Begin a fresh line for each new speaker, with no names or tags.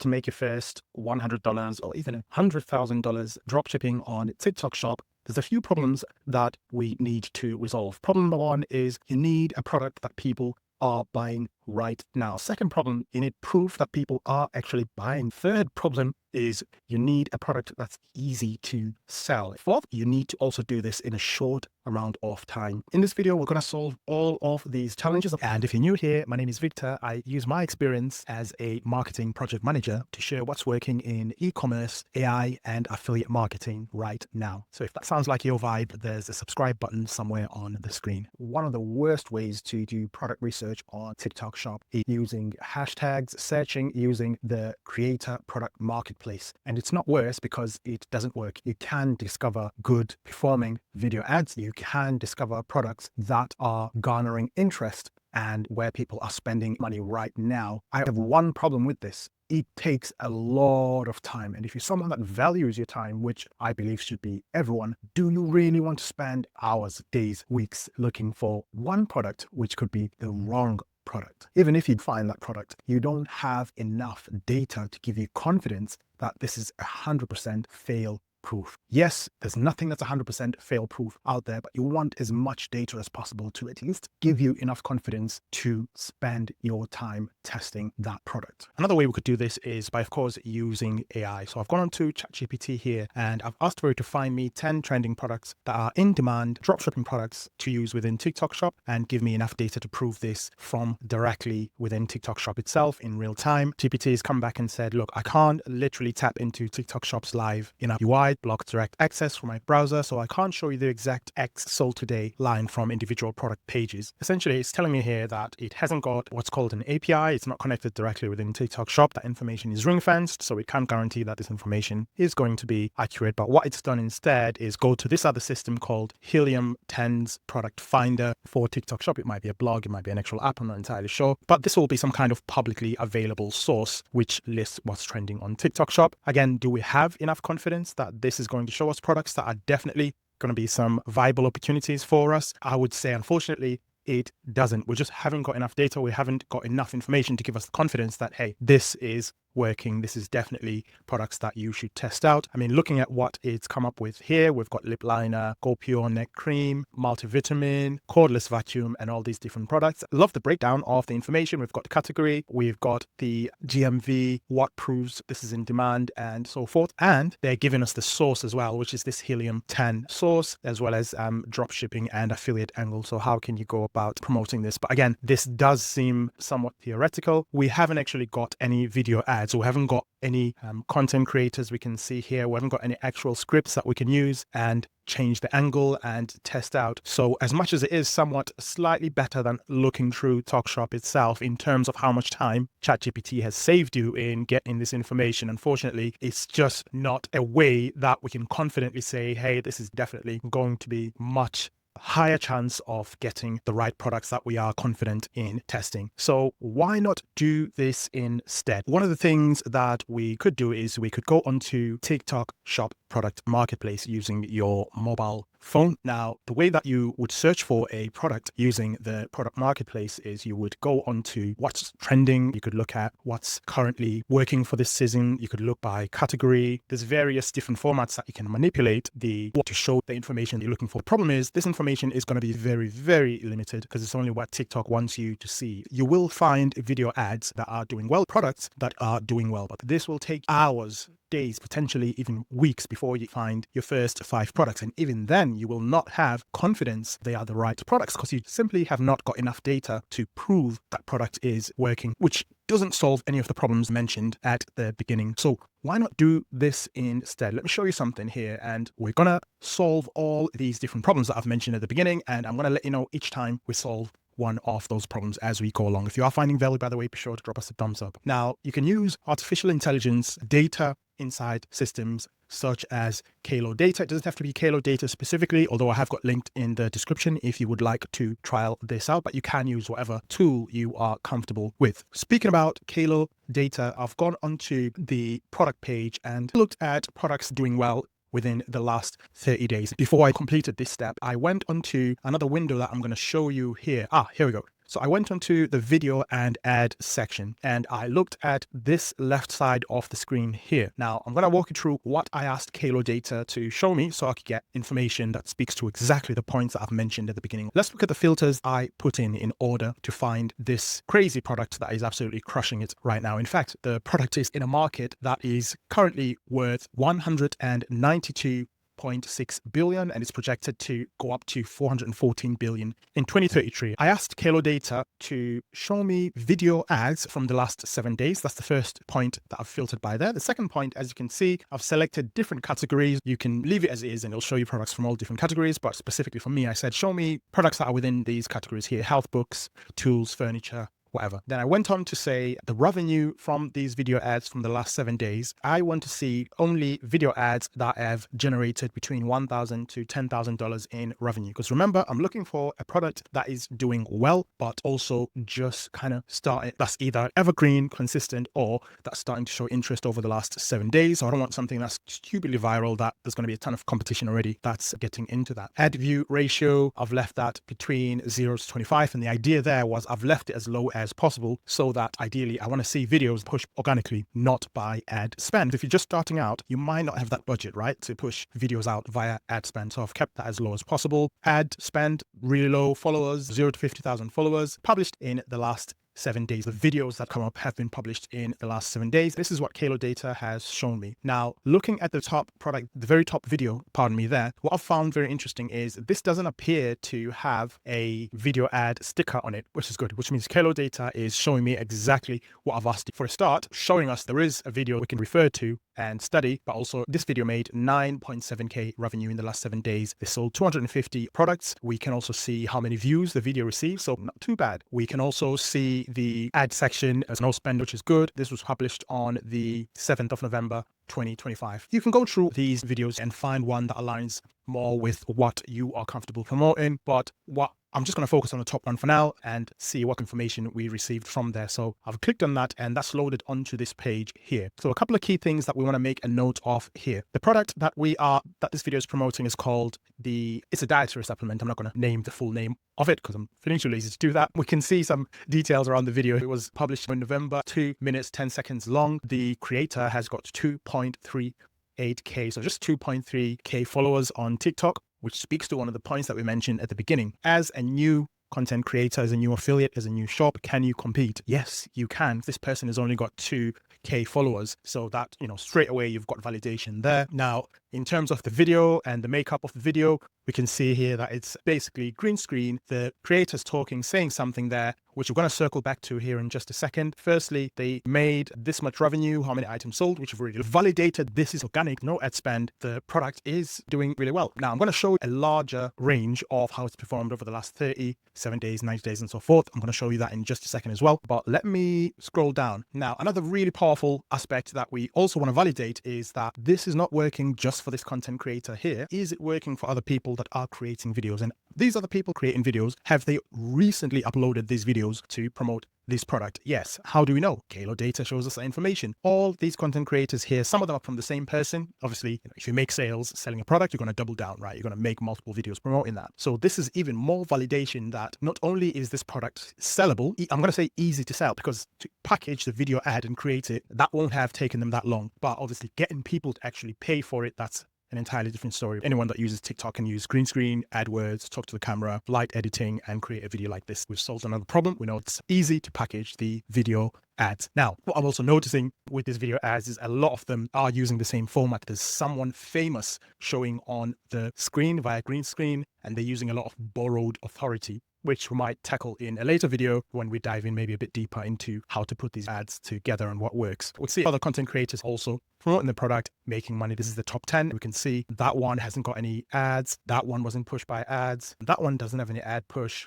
to make your first $100 or even $100,000 dropshipping on TikTok shop, there's a few problems that we need to resolve. Problem number one is you need a product that people are buying right now. Second problem, you need proof that people are actually buying. Third problem is you need a product that's easy to sell. Fourth, you need to also do this in a short amount of time. In this video, we're going to solve all of these challenges. And if you're new here, my name is Victor. I use my experience as a marketing project manager to share what's working in e-commerce, AI, and affiliate marketing right now. So if that sounds like your vibe, there's a subscribe button somewhere on the screen. One of the worst ways to do product research on TikTok shop is using hashtags, searching using the creator product marketplace. And it's not worse because it doesn't work. You can discover good performing video ads. You can discover products that are garnering interest and where people are spending money right now. I have one problem with this. It takes a lot of time. And if you're someone that values your time, which I believe should be everyone, do you really want to spend hours, days, weeks looking for one product, which could be the wrong product? Even if you find that product, you don't have enough data to give you confidence that this is 100% fail proof. Yes, there's nothing that's 100% fail proof out there, but you want as much data as possible to at least give you enough confidence to spend your time testing that product. Another way we could do this is by, of course, using AI. So I've gone on to ChatGPT here and I've asked for it to find me 10 trending products that are in demand, dropshipping products to use within TikTok shop, and give me enough data to prove this from directly within TikTok shop itself in real time. GPT has come back and said, look, I can't literally tap into TikTok shop's live UI, block direct access from my browser, so I can't show you the exact X sold today line from individual product pages. Essentially, it's telling me here that it hasn't got what's called an API. It's not connected directly within TikTok shop. That information is ring fenced, so it can't guarantee that this information is going to be accurate. But what it's done instead is go to this other system called Helium 10's product finder for TikTok shop. It might be a blog, it might be an actual app, I'm not entirely sure, but this will be some kind of publicly available source which lists what's trending on TikTok shop. Again, do we have enough confidence that this is going to show us products that are definitely going to be some viable opportunities for us? I would say, unfortunately, it doesn't. We just haven't got enough data. We haven't got enough information to give us the confidence that, hey, this is working. This is definitely products that you should test out. I mean, looking at what it's come up with here, we've got lip liner, Go Pure neck cream, multivitamin, cordless vacuum, and all these different products. I love the breakdown of the information. We've got the category, we've got the GMV, what proves this is in demand, and so forth. And they're giving us the source as well, which is this Helium 10 source, as well as drop shipping and affiliate angle. So how can you go about promoting this? But again, this does seem somewhat theoretical. We haven't actually got any video ads. We haven't got any content creators we can see here. We haven't got any actual scripts that we can use and change the angle and test out. So as much as it is somewhat slightly better than looking through TalkShop itself in terms of how much time ChatGPT has saved you in getting this information, unfortunately, it's just not a way that we can confidently say, hey, this is definitely going to be much higher chance of getting the right products that we are confident in testing. So why not do this instead? One of the things that we could do is we could go onto TikTok shop product marketplace using your mobile phone. Now, the way that you would search for a product using the product marketplace is you would go onto what's trending. You could look at what's currently working for this season. You could look by category. There's various different formats that you can manipulate to show the information you're looking for. The problem is this information is going to be very, very limited because it's only what TikTok wants you to see. You will find video ads that are doing well, products that are doing well, but this will take hours, days, potentially even weeks before you find your first 5 products. And even then, you will not have confidence they are the right products because you simply have not got enough data to prove that product is working, which doesn't solve any of the problems mentioned at the beginning. So why not do this instead? Let me show you something here, and we're going to solve all these different problems that I've mentioned at the beginning, and I'm going to let you know each time we solve one of those problems as we go along. If you are finding value, by the way, be sure to drop us a thumbs up. Now, you can use artificial intelligence data inside systems such as KaloData. It doesn't have to be KaloData specifically, although I have got linked in the description if you would like to trial this out, but you can use whatever tool you are comfortable with. Speaking about KaloData, I've gone onto the product page and looked at products doing well within the last 30 days. Before I completed this step, I went onto another window that I'm going to show you here. Here we go. So I went onto the video and ad section and I looked at this left side of the screen here. Now I'm going to walk you through what I asked KaloData to show me so I could get information that speaks to exactly the points that I've mentioned at the beginning. Let's look at the filters I put in order to find this crazy product that is absolutely crushing it right now. In fact, the product is in a market that is currently worth 192.6 billion and it's projected to go up to 414 billion in 2033. I asked KaloData to show me video ads from the last 7 days. That's the first point that I've filtered by there. The second point, as you can see, I've selected different categories. You can leave it as it is and it'll show you products from all different categories, but specifically for me, I said, show me products that are within these categories here: health, books, tools, furniture, whatever. Then I went on to say the revenue from these video ads from the last 7 days. I want to see only video ads that have generated between $1,000 to $10,000 in revenue. Because remember, I'm looking for a product that is doing well, but also just kind of started, that's either evergreen, consistent, or that's starting to show interest over the last 7 days. So I don't want something that's stupidly viral that there's going to be a ton of competition already that's getting into that. Ad view ratio, I've left that between 0 to 25. And the idea there was I've left it as low as possible so that ideally I want to see videos pushed organically, not by ad spend. If you're just starting out, you might not have that budget, right, to push videos out via ad spend. So I've kept that as low as possible. Ad spend, really low. Followers, 0 to 50,000 followers, published in the last 7 days. The videos that come up have been published in the last 7 days. This is what KaloData has shown me. Now, looking at the top product, the very top video, pardon me there, what I've found very interesting is this doesn't appear to have a video ad sticker on it, which is good, which means KaloData is showing me exactly what I've asked for a start, showing us there is a video we can refer to and study, but also this video made 9.7K revenue in the last 7 days. They sold 250 products. We can also see how many views the video received, so not too bad. We can also see the ad section as no spend, which is good. This was published on the 7th of November 2025. You can go through these videos and find one that aligns more with what you are comfortable promoting, but what I'm just going to focus on the top one for now and see what information we received from there. So I've clicked on that and that's loaded onto this page here. So a couple of key things that we want to make a note of here. The product that this video is promoting is called it's a dietary supplement. I'm not going to name the full name of it because I'm feeling too lazy to do that. We can see some details around the video. It was published in November, 2 minutes, 10 seconds long. The creator has got 2.38K, so just 2.3K followers on TikTok, which speaks to one of the points that we mentioned at the beginning. As a new content creator, as a new affiliate, as a new shop, can you compete? Yes, you can. This person has only got 2K followers. So that, straight away, you've got validation there. Now, in terms of the video and the makeup of the video, we can see here that it's basically green screen. The creator's talking, saying something there, which we're going to circle back to here in just a second. Firstly, they made this much revenue, how many items sold, which have already validated this is organic, no ad spend. The product is doing really well. Now, I'm going to show a larger range of how it's performed over the last 37 days, 90 days, and so forth. I'm going to show you that in just a second as well. But let me scroll down. Now, another really powerful aspect that we also want to validate is that this is not working just for this content creator here. Is it working for other people that are creating videos? And these other people creating videos, have they recently uploaded these videos to promote this product? Yes. How do we know? KaloData shows us that information. All these content creators here, some of them are from the same person. Obviously, if you make sales selling a product, you're going to double down, right? You're going to make multiple videos promoting that. So this is even more validation that not only is this product sellable, I'm going to say easy to sell, because to package the video ad and create it, that won't have taken them that long. But obviously getting people to actually pay for it, that's an entirely different story. Anyone that uses TikTok can use green screen, AdWords, talk to the camera, light editing, and create a video like this. We've solved another problem. We know it's easy to package the video ads. Now, what I'm also noticing with these video ads is a lot of them are using the same format. There's someone famous showing on the screen via green screen, and they're using a lot of borrowed authority, which we might tackle in a later video when we dive in maybe a bit deeper into how to put these ads together and what works. We'll see other content creators also promoting the product, making money. This is the top 10. We can see that one hasn't got any ads. That one wasn't pushed by ads. That one doesn't have any ad push.